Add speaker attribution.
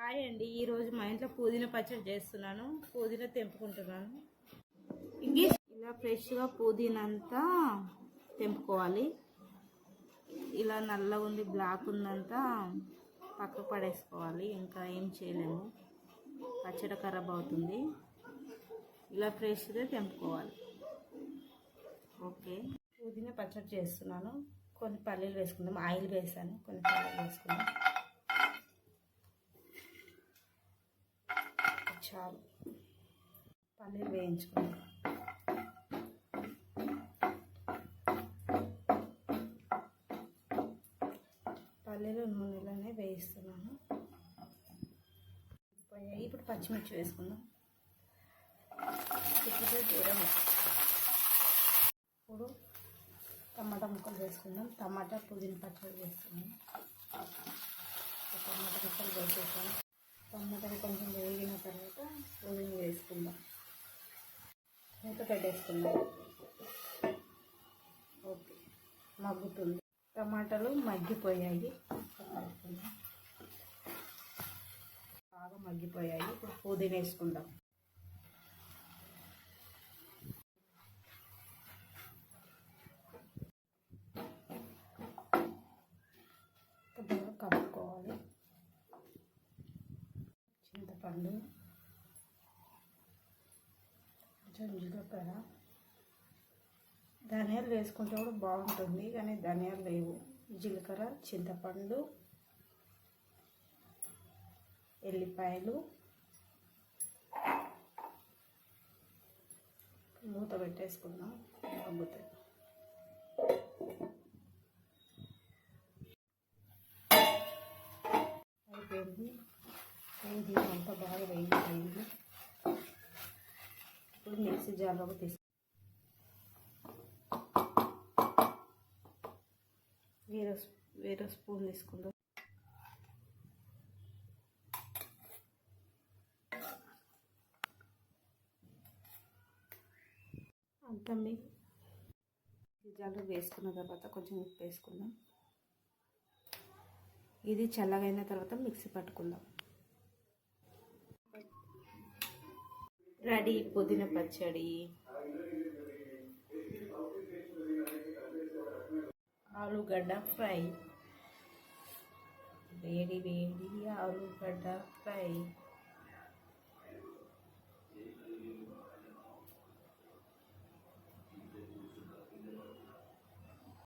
Speaker 1: Hi అండి. ఈరోజు మా ఇంట్లో పుదీనా పచ్చడి చేస్తున్నాను. పుదీనా తెంపుకుంటున్నాను. ఇలా ఫ్రెష్గా పుదీనా అంతా తెంపుకోవాలి. ఇలా నల్లగా ఉంది, బ్లాక్ ఉందంతా పక్కకు పడేసుకోవాలి. ఇంకా ఏం చేయలేము, పచ్చడి ఖరాబ్ అవుతుంది. ఇలా ఫ్రెష్గా తెంపుకోవాలి. ఓకే, పుదీనా పచ్చడి చేస్తున్నాను. కొన్ని పల్లీలు వేసుకుందాం. ఆయిల్ వేసాను, కొన్ని పల్లీలు వేసుకుందాం. చాలు, పల్లీలు వేయించుకుందాం. పల్లీలు నూనెలోనే వేయిస్తున్నాను. ఇప్పుడు పచ్చిమిర్చి వేసుకుందాం. ఇప్పుడు జీరం. ఇప్పుడు టమాటా ముక్కలు వేసుకుందాం. టమాటా పుదీనా పచ్చడి వేసుకుందాం. టమాటా ముక్కలు వేసేసాను. టమాటాలు కొంచెం వేగిన తర్వాత పుదీనా వేసుకుందాం. మూత పెట్టేసుకుందాం. ఓకే, మగ్గుతుంది. టమాటాలు మగ్గిపోయాయి, బాగా మగ్గిపోయాయి. ఇప్పుడు పుదీనా వేసుకుందాం. బాగా కలుపుకోవాలి. చింతపండు, కొంచెం జీలకర్ర, ధనియాలు వేసుకుంటే కూడా బాగుంటుంది, కానీ ధనియాలు లేవు. జీలకర్ర, చింతపండు, ఎల్లిపాయలు. మూత పెట్టేసుకుందాం. మగ్గుతాయి. అయిపోయింది. ఇది అంతా బాగా వేగిపోయింది. ఇప్పుడు మిక్సీ జార్లోకి తీసుకు వేరే స్పూన్ తీసుకుందాం. అంతా మిక్సీ జార్లో వేసుకున్న తర్వాత కొంచెం ఉప్పు వేసుకుందాం. ఇది చల్లగైన తర్వాత మిక్సీ పట్టుకుందాం. రెడీ పుదీనా పచ్చడి. ఆలుగడ్డ ఫ్రై, వేడి వేడి ఆలుగడ్డ ఫ్రై.